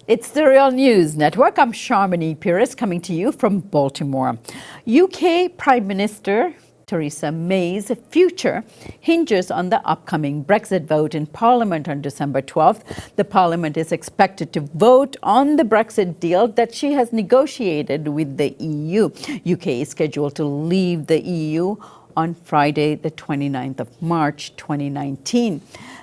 It's the Real News Network. I'm Sharmini Pires coming to you from Baltimore. UK Prime Minister Theresa May's future hinges on the upcoming Brexit vote in Parliament on December 12th. The Parliament is expected to vote on the Brexit deal that she has negotiated with the EU. UK is scheduled to leave the EU on Friday, the 29th of March, 2019.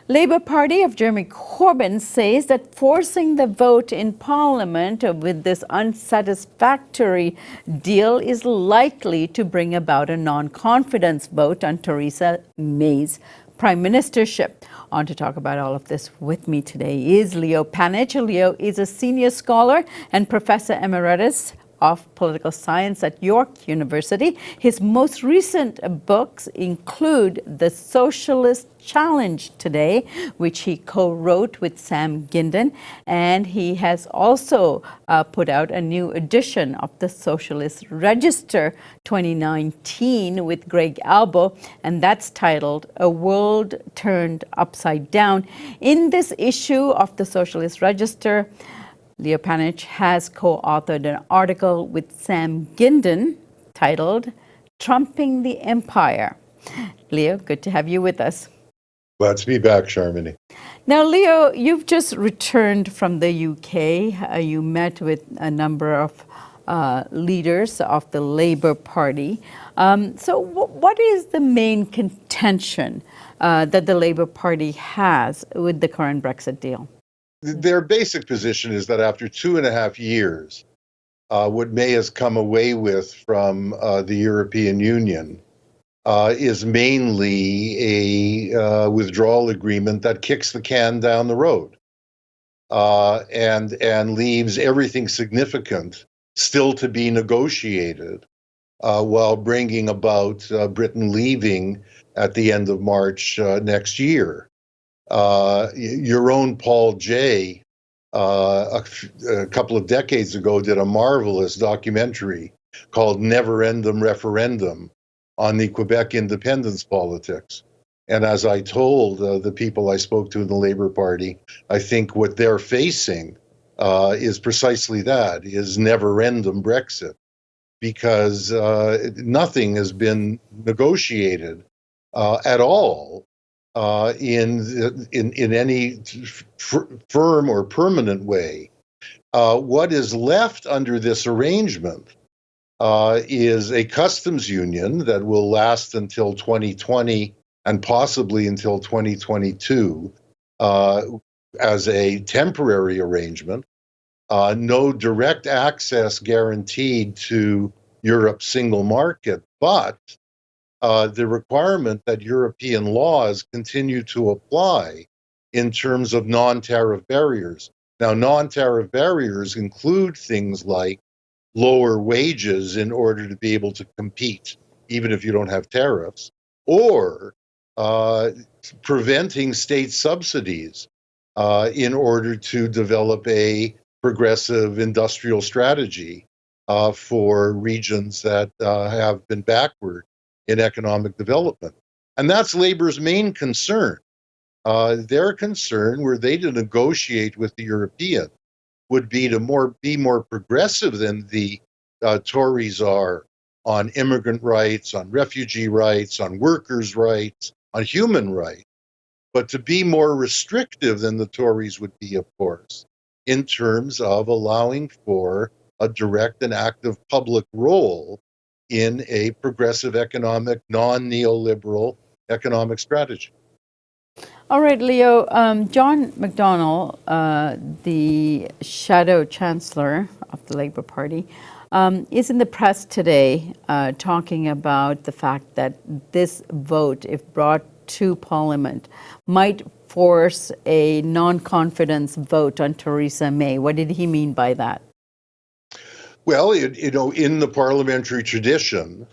Labour Party of Jeremy Corbyn says that forcing the vote in Parliament with this unsatisfactory deal is likely to bring about a non-confidence vote on Theresa May's prime ministership. On to talk about all of this with me today is Leo Panitch. Leo is a senior scholar and professor emeritus of political science at York University. His most recent books include The Socialist Challenge Today, which he co-wrote with Sam Gindin, and he has also put out a new edition of The Socialist Register 2019 with Greg Albo, and that's titled A World Turned Upside Down. In this issue of The Socialist Register, Leo Panitch has co-authored an article with Sam Gindin titled Trumping the Empire. Leo, good to have you with us. Glad to be back, Sharmini. Now, Leo, you've just returned from the UK. You met with a number of leaders of the Labour Party. So what is the main contention that the Labour Party has with the current Brexit deal? Their basic position is that after 2.5 years, what May has come away with from the European Union is mainly a withdrawal agreement that kicks the can down the road and leaves everything significant still to be negotiated while bringing about Britain leaving at the end of March next year. Your own Paul Jay, a couple of decades ago, did a marvelous documentary called Never-Ending Referendum on the Quebec independence politics. And as I told the people I spoke to in the Labour Party, I think what they're facing is precisely that, is never-ending Brexit, because nothing has been negotiated at all in any firm or permanent way. What is left under this arrangement is a customs union that will last until 2020 and possibly until 2022 as a temporary arrangement. No direct access guaranteed to Europe's single market, but the requirement that European laws continue to apply in terms of non-tariff barriers. Now, non-tariff barriers include things like lower wages in order to be able to compete, even if you don't have tariffs, or preventing state subsidies in order to develop a progressive industrial strategy for regions that have been backward in economic development. And that's Labour's main concern. Their concern, were they to negotiate with the European, would be to be more progressive than the Tories are on immigrant rights, on refugee rights, on workers' rights, on human rights, but to be more restrictive than the Tories would be, of course, in terms of allowing for a direct and active public role in a progressive economic, non-neoliberal economic strategy. All right, Leo. John McDonnell, the shadow chancellor of the Labour Party, is in the press today talking about the fact that this vote, if brought to Parliament, might force a non-confidence vote on Theresa May. What did he mean by that? Well, in the parliamentary tradition,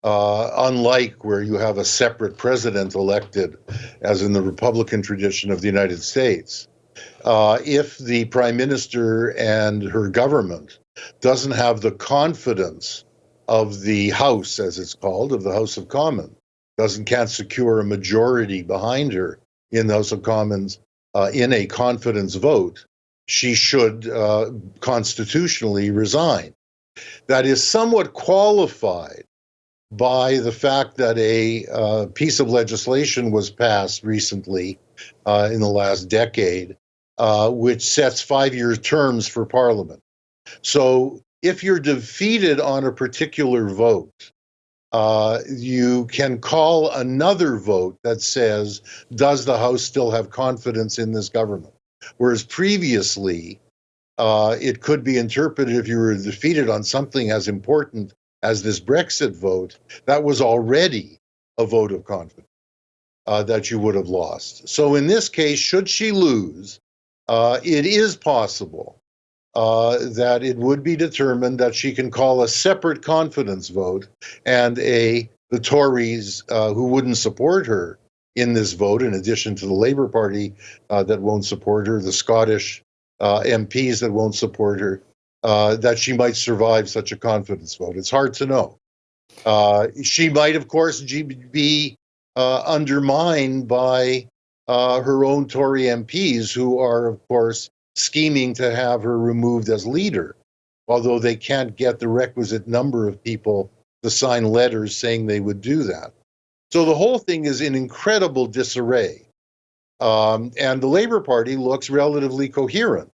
unlike where you have a separate president elected, as in the Republican tradition of the United States, if the prime minister and her government doesn't have the confidence of the House, as it's called, of the House of Commons, can't secure a majority behind her in the House of Commons in a confidence vote, she should constitutionally resign. That is somewhat qualified by the fact that a piece of legislation was passed recently in the last decade, which sets 5-year terms for Parliament. So if you're defeated on a particular vote, you can call another vote that says, does the House still have confidence in this government? Whereas previously, it could be interpreted if you were defeated on something as important as this Brexit vote, that was already a vote of confidence that you would have lost. So in this case, should she lose, it is possible that it would be determined that she can call a separate confidence vote, and the Tories who wouldn't support her in this vote, in addition to the Labour Party that won't support her, the Scottish MPs that won't support her, that she might survive such a confidence vote. It's hard to know. She might, of course, be undermined by her own Tory MPs, who are, of course, scheming to have her removed as leader, although they can't get the requisite number of people to sign letters saying they would do that. So the whole thing is in incredible disarray. And the Labour Party looks relatively coherent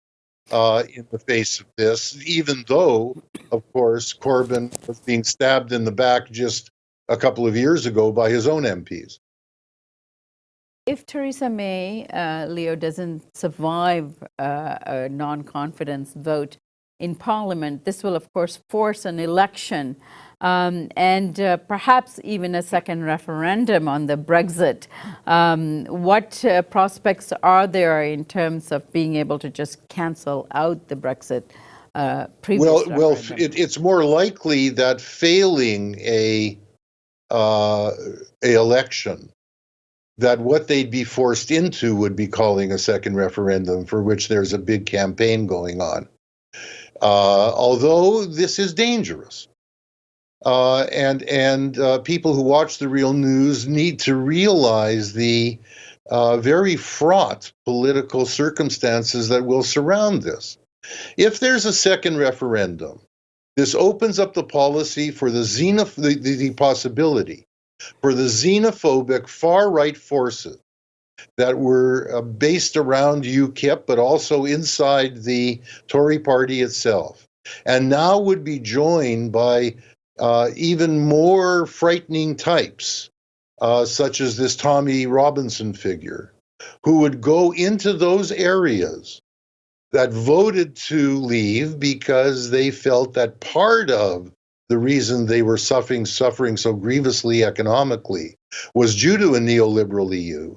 in the face of this, even though, of course, Corbyn was being stabbed in the back just a couple of years ago by his own MPs. If Theresa May, Leo, doesn't survive a non-confidence vote in Parliament, this will, of course, force an election and perhaps even a second referendum on the Brexit. What prospects are there in terms of being able to just cancel out the Brexit previous referendum? It's more likely that failing a election, that what they'd be forced into would be calling a second referendum, for which there's a big campaign going on. Although this is dangerous. And people who watch the real news need to realize the very fraught political circumstances that will surround this. If there's a second referendum, this opens up the policy for the possibility for the xenophobic far-right forces that were based around UKIP, but also inside the Tory party itself, and now would be joined by even more frightening types, such as this Tommy Robinson figure, who would go into those areas that voted to leave because they felt that part of the reason they were suffering so grievously economically was due to a neoliberal EU,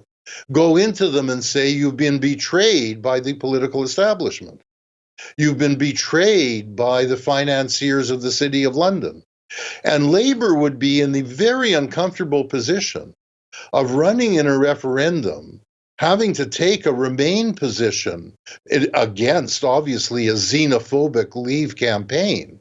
go into them and say, you've been betrayed by the political establishment. You've been betrayed by the financiers of the City of London. And Labour would be in the very uncomfortable position of running in a referendum, having to take a Remain position against, obviously, a xenophobic Leave campaign,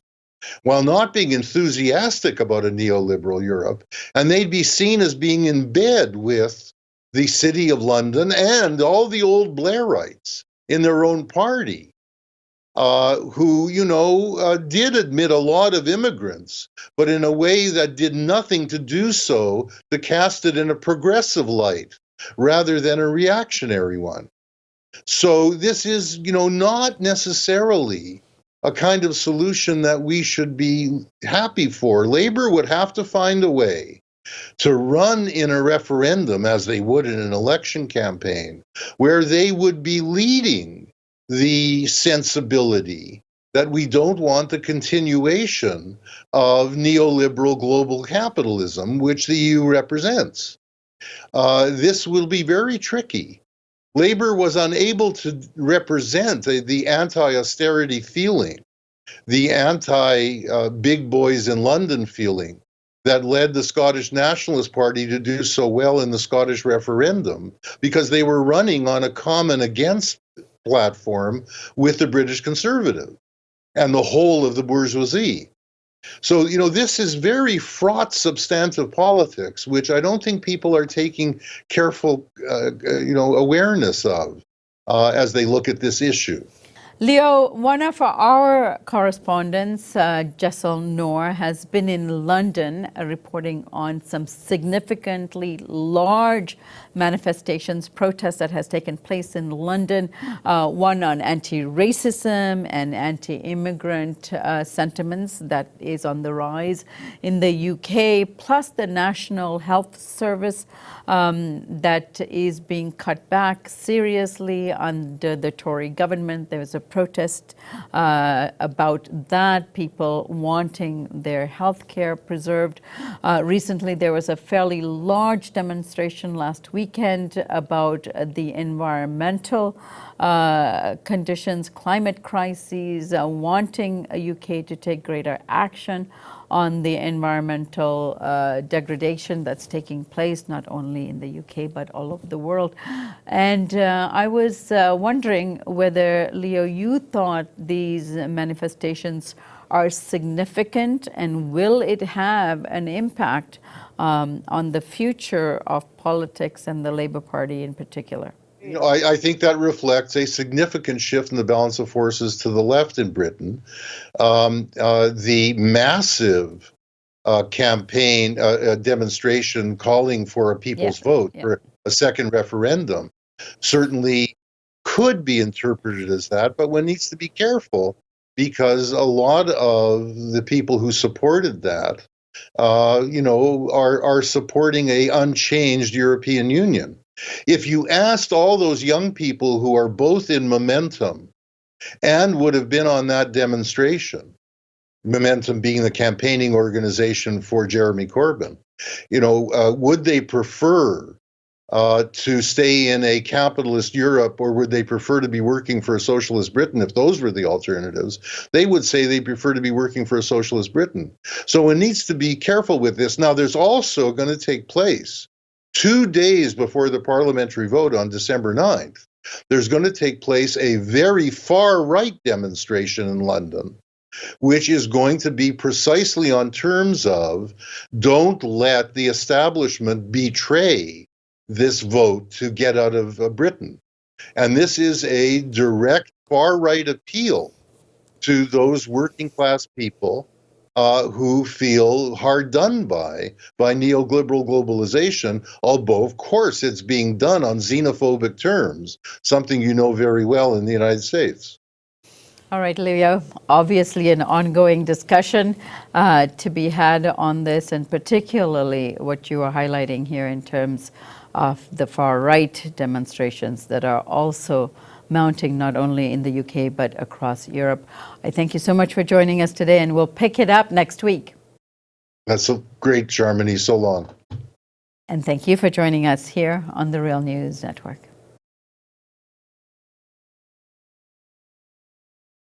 while not being enthusiastic about a neoliberal Europe, and they'd be seen as being in bed with the City of London and all the old Blairites in their own party, who, did admit a lot of immigrants, but in a way that did nothing to do so to cast it in a progressive light rather than a reactionary one. So this is, not necessarily a kind of solution that we should be happy for. Labour would have to find a way to run in a referendum, as they would in an election campaign, where they would be leading the sensibility that we don't want the continuation of neoliberal global capitalism, which the EU represents. This will be very tricky. Labour was unable to represent the anti-austerity feeling, the anti-big boys in London feeling that led the Scottish Nationalist Party to do so well in the Scottish referendum, because they were running on a common against platform with the British Conservative and the whole of the bourgeoisie. So, this is very fraught substantive politics, which I don't think people are taking careful, awareness of as they look at this issue. Leo, one of our correspondents, Jessel Noor, has been in London reporting on some significantly large manifestations, protests that has taken place in London, one on anti-racism and anti-immigrant sentiments that is on the rise in the UK, plus the National Health Service that is being cut back seriously under the Tory government. There was a protest about that, people wanting their health care preserved. Recently, there was a fairly large demonstration last weekend about the environmental conditions, climate crises, wanting UK to take greater action on the environmental degradation that's taking place, not only in the UK, but all over the world. And I was wondering whether, Leo, you thought these manifestations are significant, and will it have an impact on the future of politics and the Labour Party in particular? You know, I think that reflects a significant shift in the balance of forces to the left in Britain. The massive campaign demonstration calling for a people's vote for a second referendum certainly could be interpreted as that, but one needs to be careful because a lot of the people who supported that, are supporting a unchanged European Union. If you asked all those young people who are both in Momentum and would have been on that demonstration, Momentum being the campaigning organization for Jeremy Corbyn, would they prefer to stay in a capitalist Europe, or would they prefer to be working for a socialist Britain? If those were the alternatives, they would say they prefer to be working for a socialist Britain. So one needs to be careful with this. Now, there's also going to take place 2 days before the parliamentary vote on December 9th. There's going to take place a very far-right demonstration in London, which is going to be precisely on terms of don't let the establishment betray this vote to get out of Britain. And this is a direct far-right appeal to those working class people who feel hard done by neoliberal globalization, although, of course, it's being done on xenophobic terms, something you know very well in the United States. All right, Leo, obviously an ongoing discussion to be had on this, and particularly what you are highlighting here in terms of the far-right demonstrations that are also mounting not only in the UK but across Europe. I thank you so much for joining us today, and we'll pick it up next week. That's so great, Sharmini. So long. And thank you for joining us here on the Real News Network.